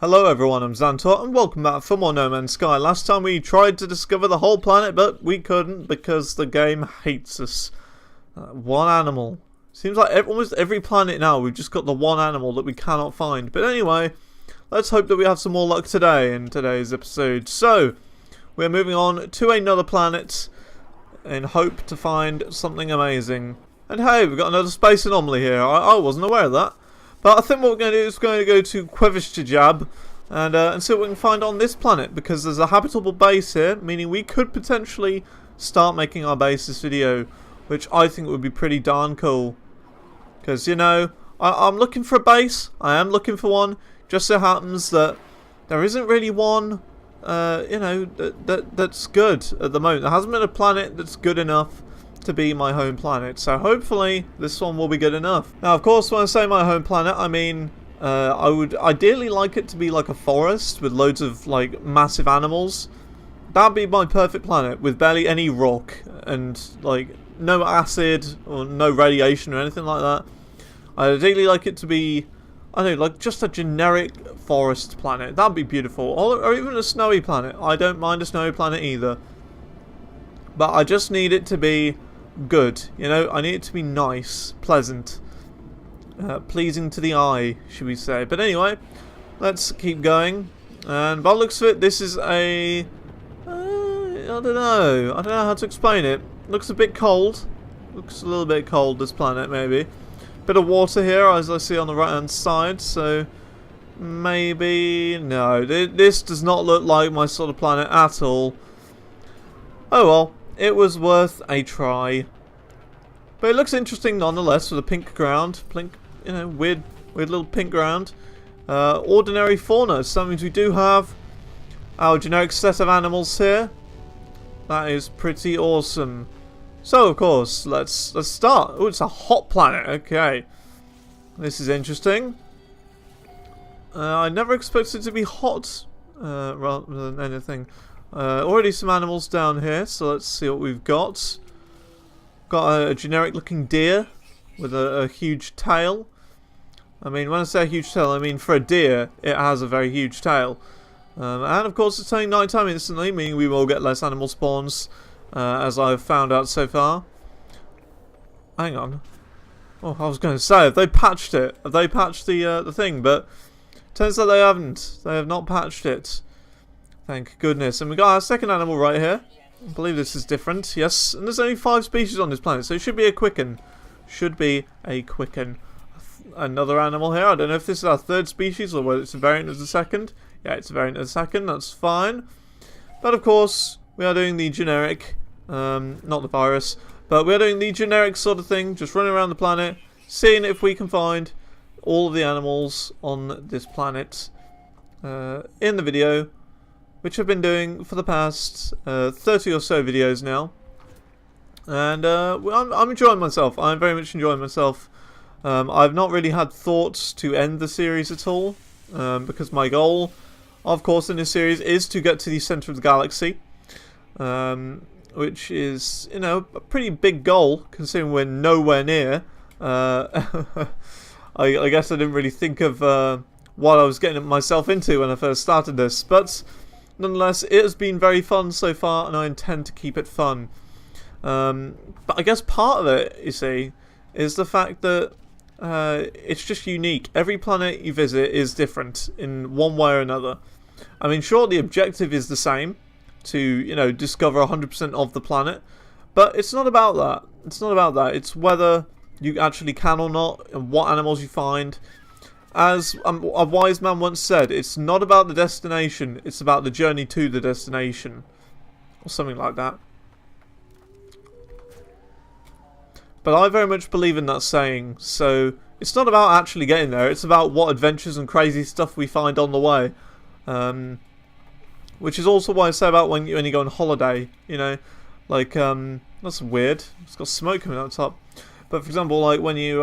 Hello everyone, I'm Zantor and welcome back for more No Man's Sky. Last time we tried to discover the whole planet, but we couldn't because the game hates us. One animal. Seems like almost every planet now we've just got the one animal that we cannot find. But anyway, let's hope that we have some more luck today in today's episode. So, we're moving on to another planet in hope to find something amazing. And hey, we've got another space anomaly here. I wasn't aware of that. But I think what we're going to do is we're going to go to Teabag and see what we can find on this planet, because there's a habitable base here, meaning we could potentially start making our base this video, which I think would be pretty darn cool. Because, you know, I'm looking for a base, I am looking for one, just so happens that there isn't really one, you know, that's good at the moment. There hasn't been a planet that's good enough to be my home planet, so hopefully this one will be good enough. Now, of course, when I say my home planet, I mean I would ideally like it to be like a forest with loads of like massive animals. That'd be my perfect planet with barely any rock and like no acid or no radiation or anything like that. I'd ideally like it to be, I don't know, like just a generic forest planet. That'd be beautiful, or even a snowy planet. I don't mind a snowy planet either, but I just need it to be good, you know. I need it to be nice, pleasant, pleasing to the eye, should we say. But anyway, let's keep going. And by the looks of it, this is a I don't know how to explain it. Looks a bit cold, looks a little bit cold, this planet. Maybe bit of water here, as I see on the right hand side, so maybe no, this does not look like my sort of planet at all. Oh well, it was worth a try. But it looks interesting nonetheless, with a pink ground. Pink, you know, weird little pink ground. Ordinary fauna. So that means we do have our generic set of animals here. That is pretty awesome. So of course, let's start. Oh, it's a hot planet. Okay, this is interesting. I never expected it to be hot, rather than anything. Already some animals down here, so let's see what we've got. Got a generic looking deer with a huge tail. I mean, when I say a huge tail, I mean for a deer it has a very huge tail. And of course it's turning nighttime instantly, meaning we will get less animal spawns, as I've found out so far. Hang on. Oh, I was going to say, have they patched it? Have they patched the thing? But turns out they haven't. They have not patched it. Thank goodness. And we got our second animal right here. I believe this is different. Yes, and there's only 5 species on this planet, so it should be a quicken. Should be a quicken. Another animal here. I don't know if this is our third species or whether it's a variant of the second. Yeah, it's a variant of the second. That's fine. But of course, we are doing the generic, not the virus, but we are doing the generic sort of thing, just running around the planet, seeing if we can find all of the animals on this planet in the video, which I've been doing for the past 30 or so videos now. And I'm enjoying myself. I'm very much enjoying myself. I've not really had thoughts to end the series at all, because my goal, of course, in this series is to get to the center of the galaxy, which is, you know, a pretty big goal, considering we're nowhere near. I guess I didn't really think of what I was getting myself into when I first started this, but nonetheless, it has been very fun so far, and I intend to keep it fun. But I guess part of it, you see, is the fact that it's just unique. Every planet you visit is different in one way or another. I mean, sure, the objective is the same, to, you know, discover 100% of the planet, but it's not about that. It's not about that. It's whether you actually can or not, and what animals you find. As a wise man once said, it's not about the destination, it's about the journey to the destination. Or something like that. But I very much believe in that saying, so it's not about actually getting there, it's about what adventures and crazy stuff we find on the way. Which is also why I say about when you go on holiday, you know. Like, that's weird, it's got smoke coming out the top. But for example, like when you're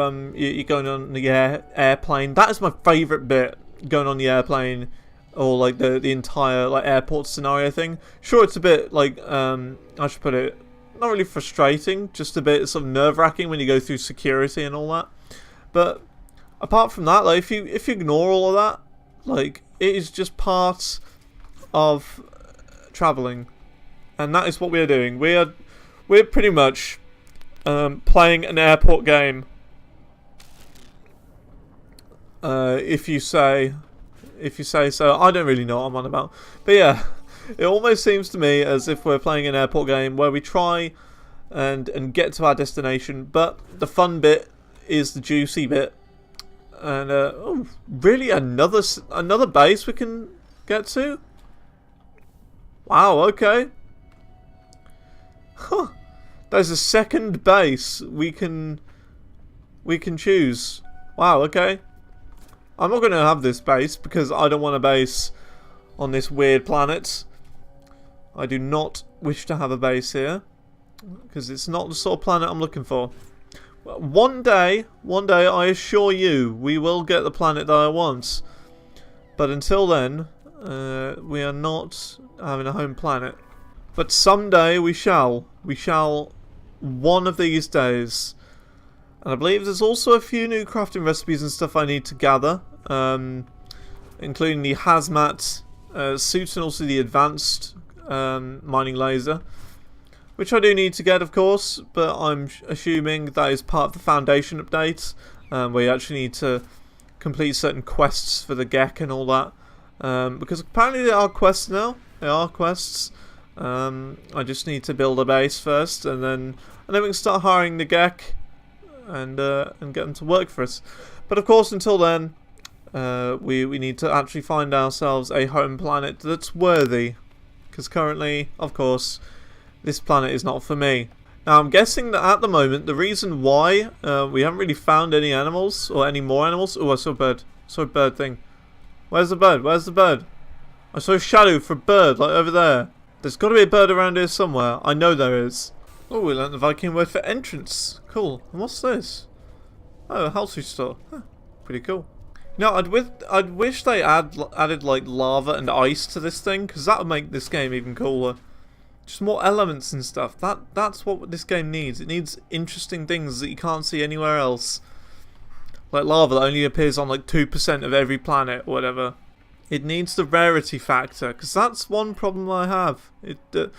going on the airplane, that is my favourite bit, going on the airplane, or like the entire like airport scenario thing. Sure, it's a bit like, I should put it, not really frustrating, just a bit sort of nerve-wracking when you go through security and all that. But apart from that, like if you ignore all of that, Like, it is just part of traveling, and that is what we are doing. We're pretty much playing an airport game. If you say so. I don't really know what I'm on about, but yeah, it almost seems to me as if we're playing an airport game where we try and get to our destination, but the fun bit is the juicy bit. And oh, really, another base we can get to? Wow, okay. Huh. There's a second base we can choose. Wow, okay. I'm not going to have this base because I don't want a base on this weird planet. I do not wish to have a base here because it's not the sort of planet I'm looking for. One day, I assure you, we will get the planet that I want. But until then, we are not having a home planet. But someday we shall. We shall one of these days. And I believe there's also a few new crafting recipes and stuff I need to gather. Including the hazmat suit and also the advanced mining laser. Which I do need to get, of course, but I'm assuming that is part of the Foundation update, where you actually need to complete certain quests for the Gek and all that. Because apparently there are quests now. There are quests. I just need to build a base first, and then we can start hiring the Gek and get them to work for us. But of course, until then, we need to actually find ourselves a home planet that's worthy. Because currently, of course, this planet is not for me. Now, I'm guessing that at the moment, the reason why we haven't really found any animals, or any more animals... Oh, I saw a bird. I saw a bird thing. Where's the bird? Where's the bird? I saw a shadow for a bird, like over there. There's got to be a bird around here somewhere. I know there is. Oh, we learnt the Viking word for entrance. Cool. And what's this? Oh, a health store. Huh. Pretty cool. No, I'd wish they added like lava and ice to this thing, because that would make this game even cooler. Just more elements and stuff. That's what this game needs. It needs interesting things that you can't see anywhere else. Like lava that only appears on like 2% of every planet or whatever. It needs the rarity factor, because that's one problem I have. That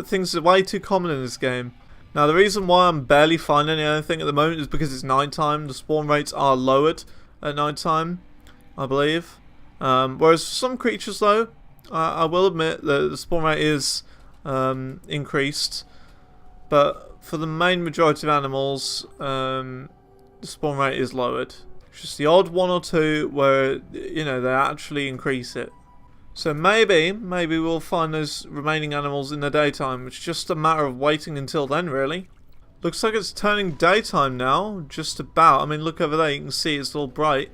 things are way too common in this game. Now the reason why I'm barely finding anything at the moment is because it's nighttime. The spawn rates are lowered at nighttime, I believe. Whereas for some creatures though, I will admit that the spawn rate is increased, but for the main majority of animals, the spawn rate is lowered. It's just the odd one or two where, you know, they actually increase it. So maybe we'll find those remaining animals in the daytime. It's just a matter of waiting until then, really. Looks like it's turning daytime now, just about. I mean, look over there, you can see it's all bright.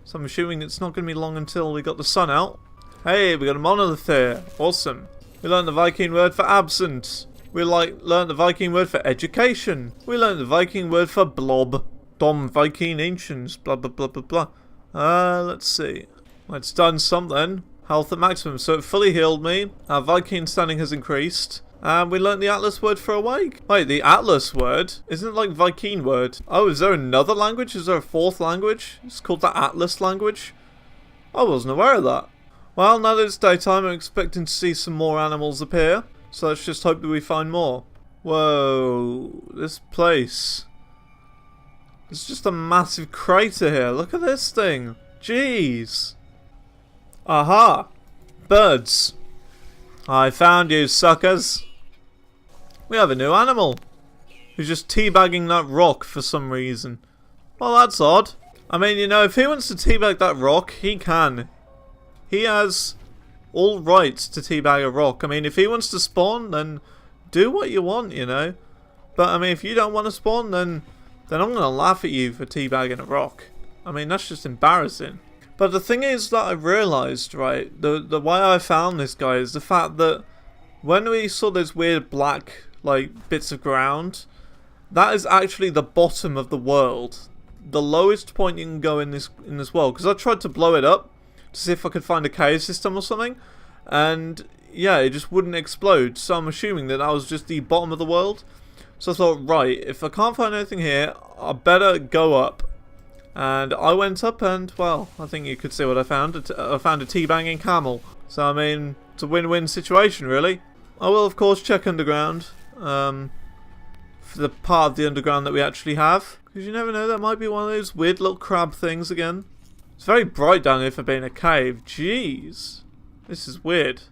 So I'm assuming it's not going to be long until we got the sun out. Hey, we got a monolith here. Awesome. We learned the Viking word for absent. We learned the Viking word for education. We learned the Viking word for blob. Dom Viking ancients. Blah blah blah blah blah. Let's see. It's done something. Health at maximum. So it fully healed me. Our Viking standing has increased. And we learnt the Atlas word for awake. Wait, the Atlas word? Isn't it like Viking word? Oh, is there another language? Is there a fourth language? It's called the Atlas language? I wasn't aware of that. Well, now that it's daytime, I'm expecting to see some more animals appear. So let's just hope that we find more. Whoa, this place. It's just a massive crater here. Look at this thing. Jeez. Aha. Birds. I found you, suckers. We have a new animal. Who's just teabagging that rock for some reason. Well, that's odd. I mean, you know, if he wants to teabag that rock, he can. He has all rights to teabag a rock. I mean, if he wants to spawn, then do what you want, you know. But, I mean, if you don't want to spawn, then I'm going to laugh at you for teabagging a rock. I mean, that's just embarrassing. But the thing is that I realised, right, the way I found this guy is the fact that when we saw those weird black, like, bits of ground, that is actually the bottom of the world. The lowest point you can go in this world. Because I tried to blow it up to see if I could find a cave system or something, and yeah, it just wouldn't explode. So I'm assuming that was just the bottom of the world. So I thought, right, if I can't find anything here, I better go up And I went up and, well, I think you could see what I found. I found a teabagging camel. So, I mean, it's a win-win situation, really. I will, of course, check underground. For the part of the underground that we actually have. Because you never know, that might be one of those weird little crab things again. It's very bright down here for being a cave. Jeez. This is weird.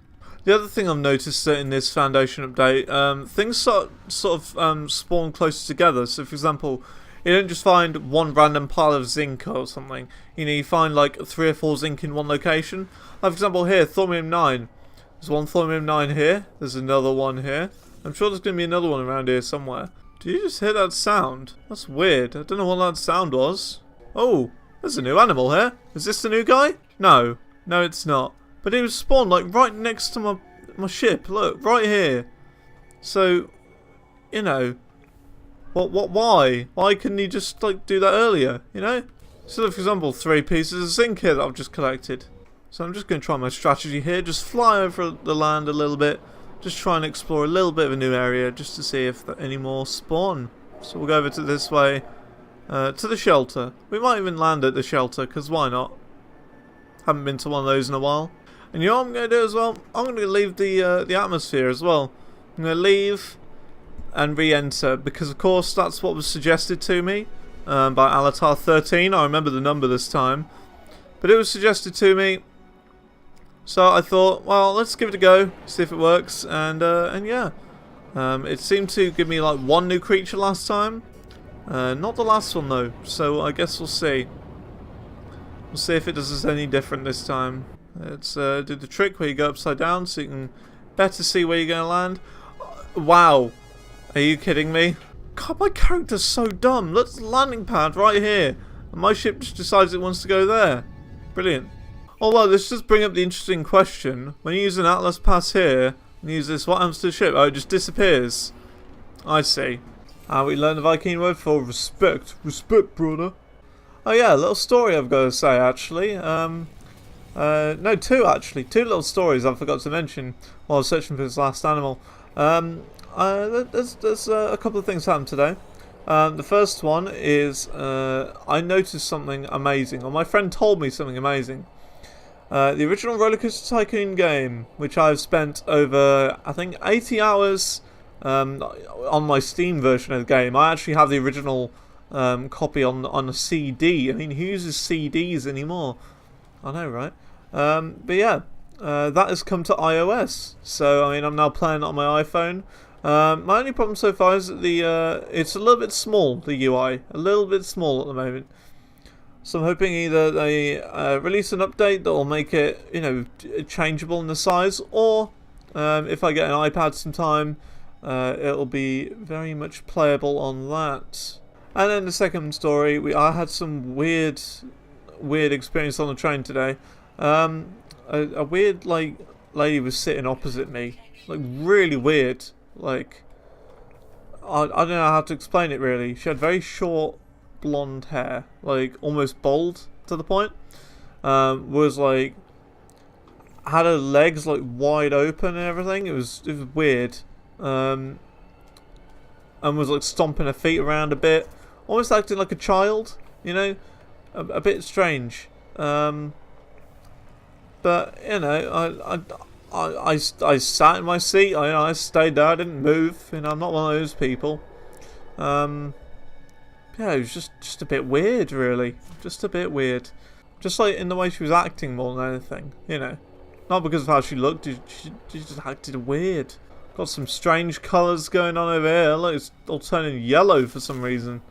The other thing I've noticed in this Foundation update, things sort of spawn closer together. So, for example, you don't just find one random pile of zinc or something. You know, you find like 3 or 4 zinc in one location. Like, for example, here, thorium 9. There's one thorium 9 here. There's another one here. I'm sure there's going to be another one around here somewhere. Did you just hear that sound? That's weird. I don't know what that sound was. Oh, there's a new animal here. Is this the new guy? No. No, it's not. But he was spawned like right next to my ship. Look, right here. So, you know, why? Why couldn't he just like do that earlier? You know? So, for example, 3 pieces of zinc here that I've just collected. So I'm just going to try my strategy here. Just fly over the land a little bit. Just try and explore a little bit of a new area just to see if any more spawn. So we'll go over to this way, to the shelter. We might even land at the shelter, because why not? Haven't been to one of those in a while. And you know what I'm going to do as well? I'm going to leave the atmosphere as well. I'm going to leave and re-enter, because of course that's what was suggested to me by Alatar 13. I remember the number this time. But it was suggested to me. So I thought, well, let's give it a go, see if it works, and yeah. It seemed to give me like 1 new creature last time. Not the last one though, so I guess we'll see. We'll see if it does us any different this time. Let's do the trick where you go upside down so you can better see where you're going to land. Wow. Are you kidding me? God, my character's so dumb. Look, the landing pad right here. And my ship just decides it wants to go there. Brilliant. Oh well, this does bring up the interesting question. When you use an Atlas pass here, and use this, what happens to the ship? Oh, it just disappears. I see. We learned the Viking word for respect. Respect, brother. Oh yeah, a little story I've got to say, actually. No, 2 actually. 2 little stories I forgot to mention while I was searching for this last animal. There's a couple of things happened today. The first one is I noticed something amazing, or my friend told me something amazing. The original Roller Coaster Tycoon game, which I've spent over, I think, 80 hours on my Steam version of the game. I actually have the original copy on a CD. I mean, who uses CDs anymore? I know, right? But yeah, that has come to iOS. So, I mean, I'm now playing it on my iPhone. My only problem so far is that it's a little bit small, the UI. A little bit small at the moment. So I'm hoping either they release an update that will make it, you know, changeable in the size, or if I get an iPad sometime, it'll be very much playable on that. And then the second story, I had some weird experience on the train today. A weird lady was sitting opposite me, like really weird. Like I don't know how to explain it really. She had very short blonde hair, like almost bald to the point. Was like had her legs like wide open and everything. It was weird. And was like stomping her feet around a bit, almost acting like a child. You know, a bit strange. But you know, I sat in my seat. I stayed there. I didn't move. You know, I'm not one of those people. Yeah, it was just a bit weird, really. Just a bit weird. Just like in the way she was acting more than anything, you know. Not because of how she looked, she just acted weird. Got some strange colours going on over here. Look, it's all turning yellow for some reason.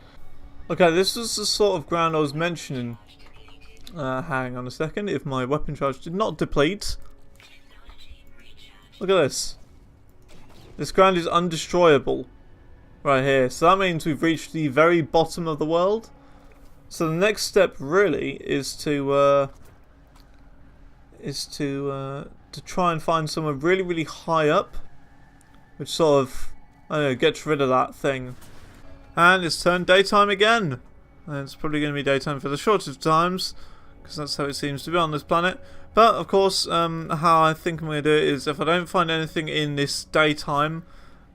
Okay, this was the sort of ground I was mentioning. Hang on a second, if my weapon charge did not deplete. Look at this. This ground is undestroyable. Right here. So that means we've reached the very bottom of the world. So the next step really is to try and find somewhere really, really high up, which sort of, I don't know, gets rid of that thing. And it's turned daytime again. And it's probably going to be daytime for the shortest of times, because that's how it seems to be on this planet. But of course, how I think I'm going to do it is, if I don't find anything in this daytime,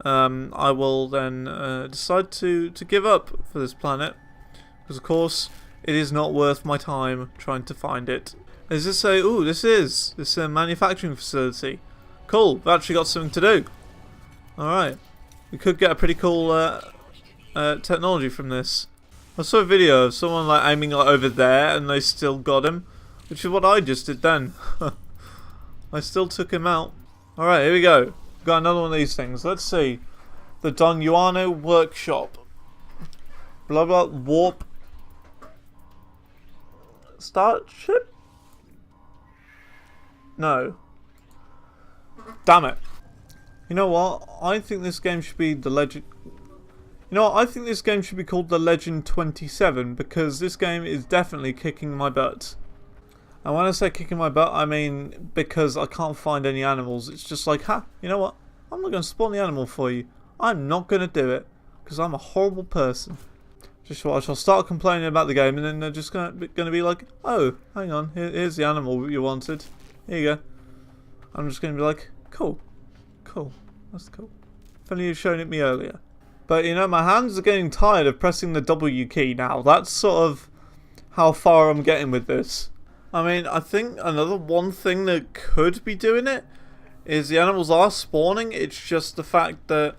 I will then decide to give up for this planet. Because of course, it is not worth my time trying to find it. Is this a... Ooh, this is a manufacturing facility. Cool, we've actually got something to do. Alright. We could get a pretty cool technology from this. I saw a video of someone like aiming like over there and they still got him. Which is what I just did then. I still took him out. Alright, here we go. Got another one of these things. Let's see. The Don Juano Workshop. Blah blah warp. Starship? No. Damn it. You know what? I think this game should be the Legend... You know what? I think this game should be called The Legend 27 because this game is definitely kicking my butt. And when I say kicking my butt, I mean because I can't find any animals. It's just like, ha, you know what? I'm not going to spawn the animal for you. I'm not going to do it because I'm a horrible person. Just watch, I'll start complaining about the game and then they're just going to be like, oh, hang on, here's the animal you wanted. Here you go. I'm just going to be like, cool. Cool. That's cool. If only you'd shown it me earlier. But, you know, my hands are getting tired of pressing the W key now. That's sort of how far I'm getting with this. I mean, I think another one thing that could be doing it is the animals are spawning. It's just the fact that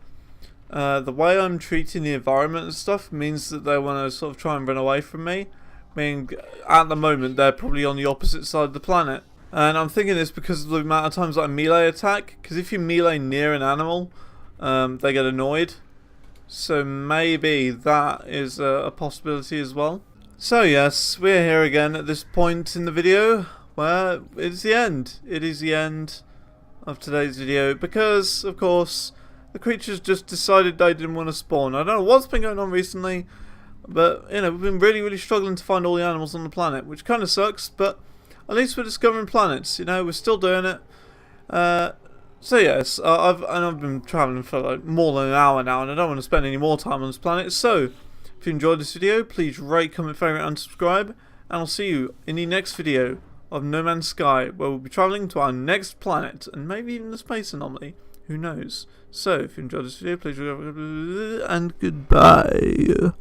the way I'm treating the environment and stuff means that they want to sort of try and run away from me. I mean, at the moment, they're probably on the opposite side of the planet. And I'm thinking this because of the amount of times that I melee attack. Because if you melee near an animal, they get annoyed. So maybe that is a possibility as well. So yes, we're here again at this point in the video where it's the end. It is the end of today's video because, of course, the creatures just decided they didn't want to spawn. I don't know what's been going on recently, but, you know, we've been really struggling to find all the animals on the planet, which kind of sucks, but at least we're discovering planets, you know, we're still doing it. So yes, I've been travelling for like more than an hour now, and I don't want to spend any more time on this planet, so if you enjoyed this video, please rate, comment, favourite and subscribe, and I'll see you in the next video of No Man's Sky, where we'll be travelling to our next planet, and maybe even a space anomaly, who knows. So, if you enjoyed this video, please and goodbye.